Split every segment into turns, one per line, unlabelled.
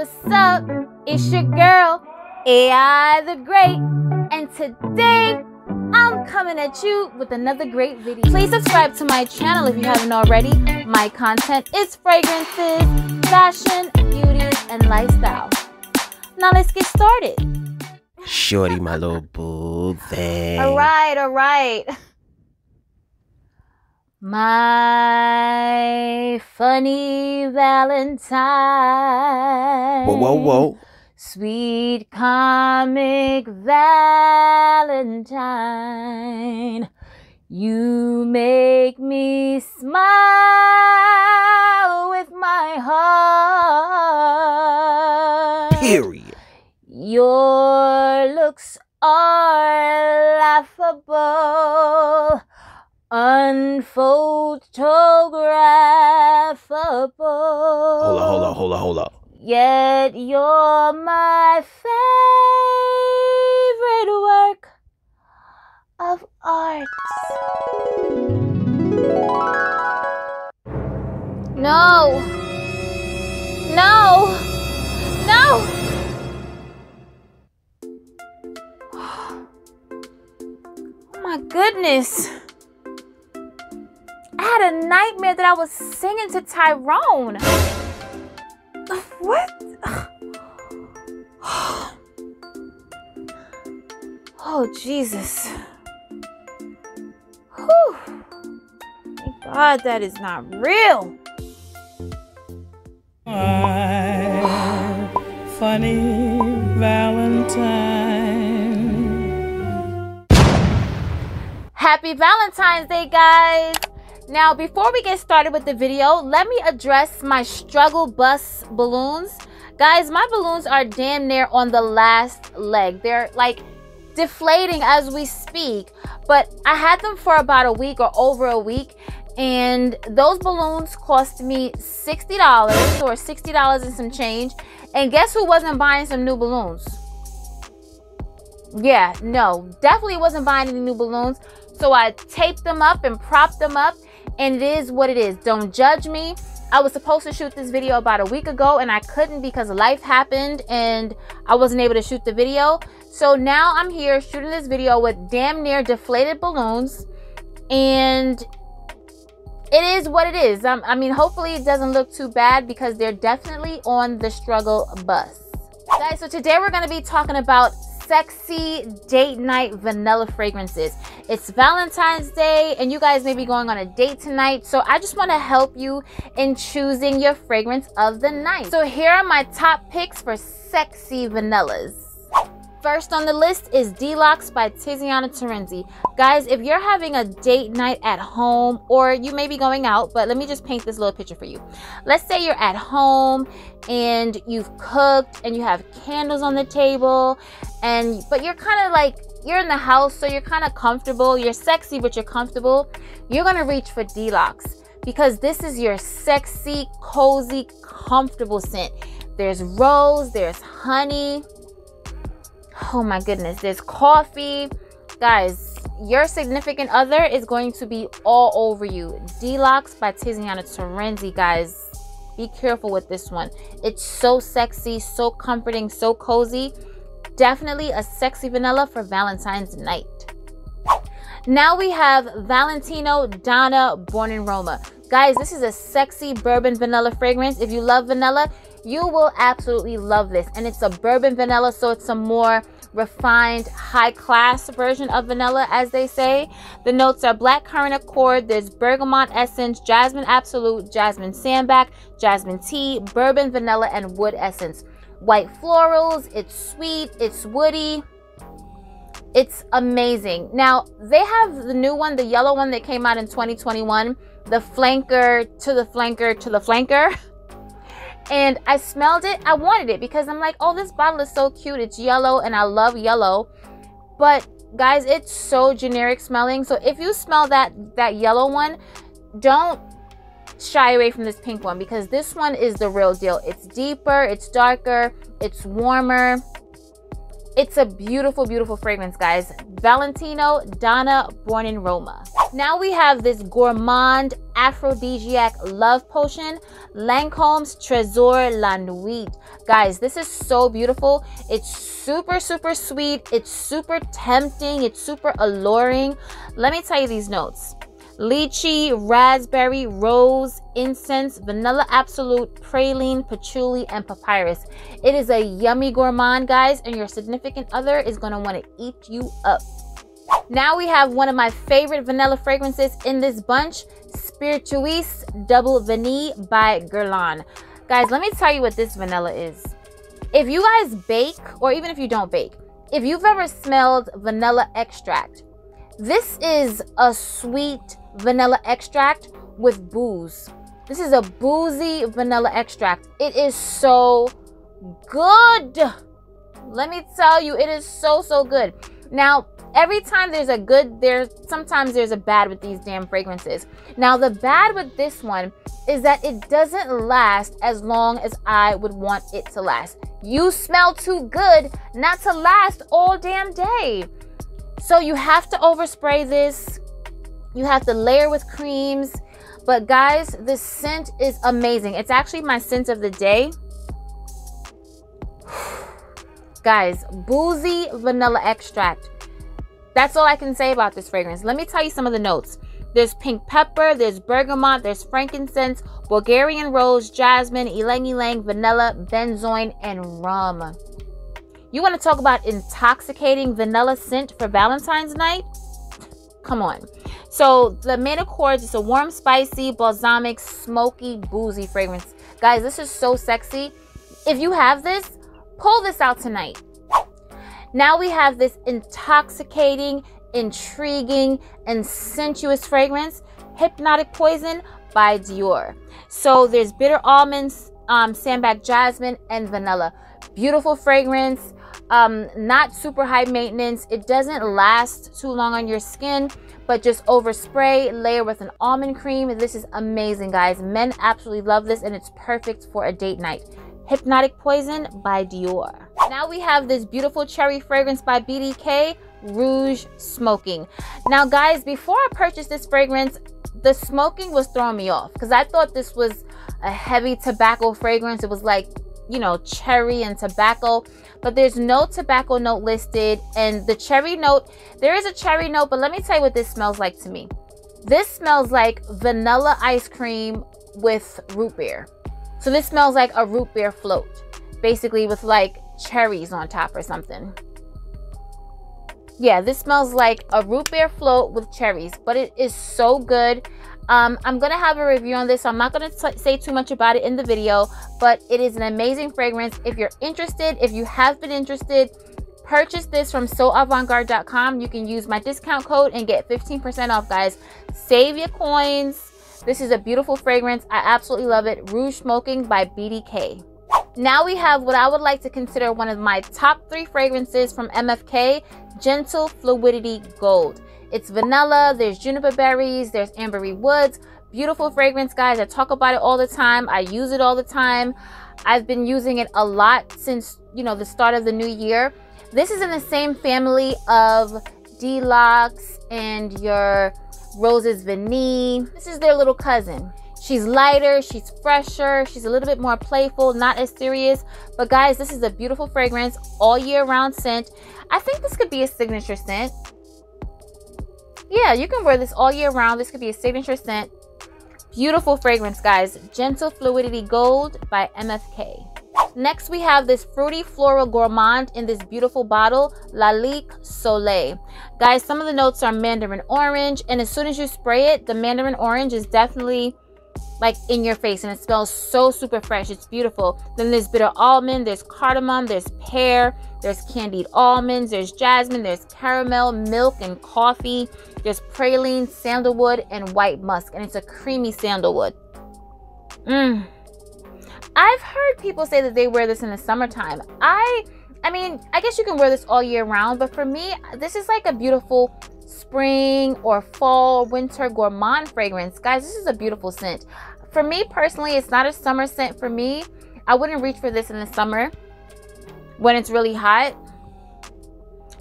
what's up? It's your girl, AI the Great, and today I'm coming at you with another great video. Please subscribe to my channel if you haven't already. My content is fragrances, fashion, beauty, and lifestyle. Now let's get started.
Shorty, my little boo thing.
All right. My funny Valentine.
Whoa.
Sweet comic Valentine. You make me smile with my heart. Period. Your looks are laughable, unphotographable.
Hold up.
Yet you're my favorite work of art. No. Oh my goodness. I had a nightmare that I was singing to Tyrone. What? Oh, Jesus. Whew. Thank God that is not real.
My funny Valentine.
Happy Valentine's Day, guys. Now, before we get started with the video, let me address my struggle bus balloons. Guys, my balloons are damn near on the last leg. They're like deflating as we speak, but I had them for about a week or over a week, and those balloons cost me $60 or $60 and some change. And guess who wasn't buying some new balloons? Yeah, no, definitely wasn't buying any new balloons. So I taped them up and propped them up, and it is what it is. Don't judge me. I was supposed to shoot this video about a week ago, and I couldn't because life happened and I wasn't able to shoot the video. So now I'm here shooting this video with damn near deflated balloons, and it is what it is. I mean, hopefully it doesn't look too bad because they're definitely on the struggle bus. Guys, so today we're going to be talking about sexy date night vanilla fragrances. It's Valentine's Day and you guys may be going on a date tonight, so I just want to help you in choosing your fragrance of the night. So here are my top picks for sexy vanillas. First on the list is Delox by Tiziana Terenzi. Guys, if you're having a date night at home, or you may be going out, but let me just paint this little picture for you. Let's say you're at home and you've cooked and you have candles on the table, but you're kind of like, you're in the house, so you're kind of comfortable. You're sexy, but you're comfortable. You're going to reach for Delox because this is your sexy, cozy, comfortable scent. There's rose, there's honey. Oh my goodness, there's coffee. Guys, your significant other is going to be all over you. Delox by Tiziana Terenzi, guys. Be careful with this one. It's so sexy, so comforting, so cozy. Definitely a sexy vanilla for Valentine's night. Now we have Valentino Donna Born in Roma. Guys, this is a sexy bourbon vanilla fragrance. If you love vanilla, you will absolutely love this. And it's a bourbon vanilla, so it's a more refined, high-class version of vanilla, as they say. The notes are blackcurrant accord, there's bergamot essence, jasmine absolute, jasmine sandback, jasmine tea, bourbon vanilla, and wood essence. White florals, it's sweet, it's woody. It's amazing. Now, they have the new one, the yellow one that came out in 2021, the flanker to the flanker to the flanker. And I smelled it. I wanted it because I'm like, oh, this bottle is so cute. It's yellow and I love yellow. But guys, it's so generic smelling. So if you smell that yellow one, don't shy away from this pink one because this one is the real deal. It's deeper, it's darker, it's warmer. It's a beautiful, beautiful fragrance, guys. Valentino Donna, born in Roma. Now we have this gourmand aphrodisiac love potion, Lancome's Tresor La Nuit. Guys, this is so beautiful. It's super, super sweet. It's super tempting. It's super alluring. Let me tell you these notes. Lychee, raspberry, rose, incense, vanilla absolute, praline, patchouli, and papyrus. It is a yummy gourmand, guys, and your significant other is going to want to eat you up. Now we have one of my favorite vanilla fragrances in this bunch, Spiritueuse Double Vanille by Guerlain. Guys, let me tell you what this vanilla is. If you guys bake, or even if you don't bake, if you've ever smelled vanilla extract, this is a sweet vanilla extract with booze. This is a boozy vanilla extract. It is so good. Let me tell you, it is so, so good. Now, every time there's a good, sometimes there's a bad with these damn fragrances. Now, the bad with this one is that it doesn't last as long as I would want it to last. You smell too good not to last all damn day. So you have to overspray this. You have to layer with creams. But guys, this scent is amazing. It's actually my scent of the day. Guys, boozy vanilla extract. That's all I can say about this fragrance. Let me tell you some of the notes. There's pink pepper, there's bergamot, there's frankincense, Bulgarian rose, jasmine, ylang ylang, vanilla, benzoin, and rum. You want to talk about intoxicating vanilla scent for Valentine's night? Come on. So the main accords is a warm, spicy, balsamic, smoky, boozy fragrance. Guys, this is so sexy. If you have this, pull this out tonight. Now we have this intoxicating, intriguing, and sensuous fragrance, Hypnotic Poison by Dior. So there's bitter almonds, sandbag jasmine, and vanilla. Beautiful fragrance. Not super high maintenance. It doesn't last too long on your skin, but just overspray, layer with an almond cream. This is amazing, guys. Men absolutely love this, and it's perfect for a date night. Hypnotic Poison by Dior. Now we have this beautiful cherry fragrance by BDK, Rouge Smoking. Now, guys, before I purchased this fragrance, the smoking was throwing me off because I thought this was a heavy tobacco fragrance. It was like, you know, cherry and tobacco, but there's no tobacco note listed. And the cherry note, there is a cherry note, but let me tell you what this smells like to me. This smells like vanilla ice cream with root beer. So this smells like a root beer float, basically with like cherries on top or something. Yeah, this smells like a root beer float with cherries, but it is so good. I'm gonna have a review on this, so I'm not gonna say too much about it in the video, but it is an amazing fragrance. If you're interested, if you have been interested, purchase this from soavantgarde.com. You can use my discount code and get 15% off, guys. Save your coins. This is a beautiful fragrance. I absolutely love it. Rouge Smoking by BDK. Now we have what I would like to consider one of my top 3 fragrances from MFK, Gentle Fluidity Gold. It's vanilla, there's juniper berries, there's ambery woods. Beautiful fragrance, guys. I talk about it all the time. I use it all the time. I've been using it a lot since, you know, the start of the new year. This is in the same family of Delox and your Roses Vanille. This is their little cousin. She's lighter, she's fresher, she's a little bit more playful, not as serious. But guys, this is a beautiful fragrance, all year round scent. I think this could be a signature scent. Yeah, you can wear this all year round. This could be a signature scent. Beautiful fragrance, guys. Gentle Fluidity Gold by MFK. Next, we have this fruity floral gourmand in this beautiful bottle, Lalique Soleil. Guys, some of the notes are mandarin orange, and as soon as you spray it, the mandarin orange is definitely like in your face, and it smells so super fresh. It's beautiful. Then there's bitter almond, there's cardamom, there's pear, there's candied almonds, there's jasmine, there's caramel, milk, and coffee. There's praline, sandalwood, and white musk, and it's a creamy sandalwood. I've heard people say that they wear this in the summertime. I mean, I guess you can wear this all year round, but for me, this is like a beautiful spring or fall, winter gourmand fragrance. Guys, this is a beautiful scent. For me personally, it's not a summer scent for me. I wouldn't reach for this in the summer when it's really hot.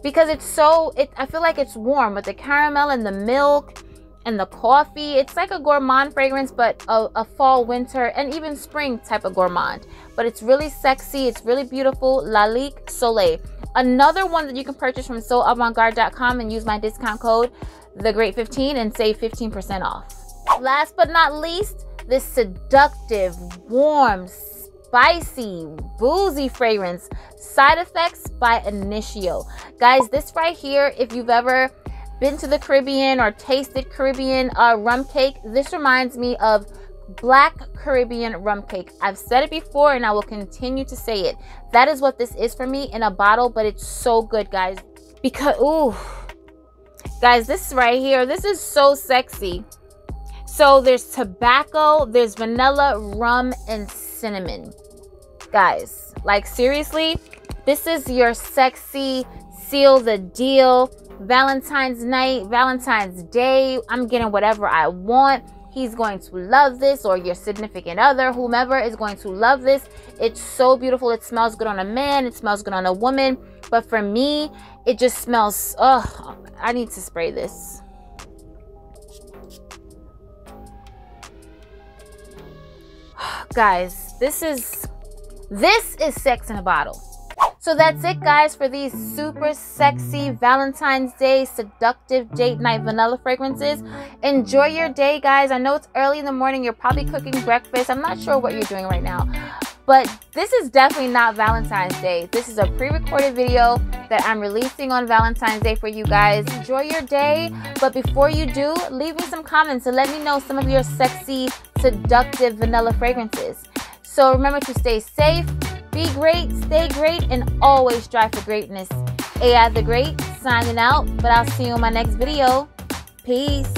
because it's so, I feel like it's warm with the caramel and the milk and the coffee. It's like a gourmand fragrance, but a fall, winter, and even spring type of gourmand. But it's really sexy. It's really beautiful. Lalique Soleil. Another one that you can purchase from soavantgarde.com and use my discount code THEGREAT20 and save 15% off. Last but not least, this seductive, warm, spicy, boozy fragrance, Side Effects by INITIO. Guys, this right here, if you've ever been to the Caribbean or tasted Caribbean rum cake, this reminds me of Black Caribbean rum cake. I've said it before and I will continue to say it. That is what this is for me in a bottle, but it's so good, guys. Because, ooh, guys, this right here, this is so sexy. So there's tobacco, there's vanilla, rum, and cinnamon. Guys, like seriously, this is your sexy seal the deal Valentine's night, Valentine's Day. I'm getting whatever I want. He's going to love this, or your significant other, whomever is going to love this. It's so beautiful. It smells good on a man. It smells good on a woman. But for me, it just smells, oh, I need to spray this. Guys, this is sex in a bottle. So that's it, guys, for these super sexy Valentine's Day seductive date night vanilla fragrances. Enjoy your day, guys. I know it's early in the morning. You're probably cooking breakfast. I'm not sure what you're doing right now, but this is definitely not Valentine's Day. This is a pre-recorded video that I'm releasing on Valentine's Day for you guys. Enjoy your day, but before you do, leave me some comments and let me know some of your sexy, seductive vanilla fragrances. So remember to stay safe, be great, stay great, and always strive for greatness. AI the Great signing out, but I'll see you in my next video. Peace.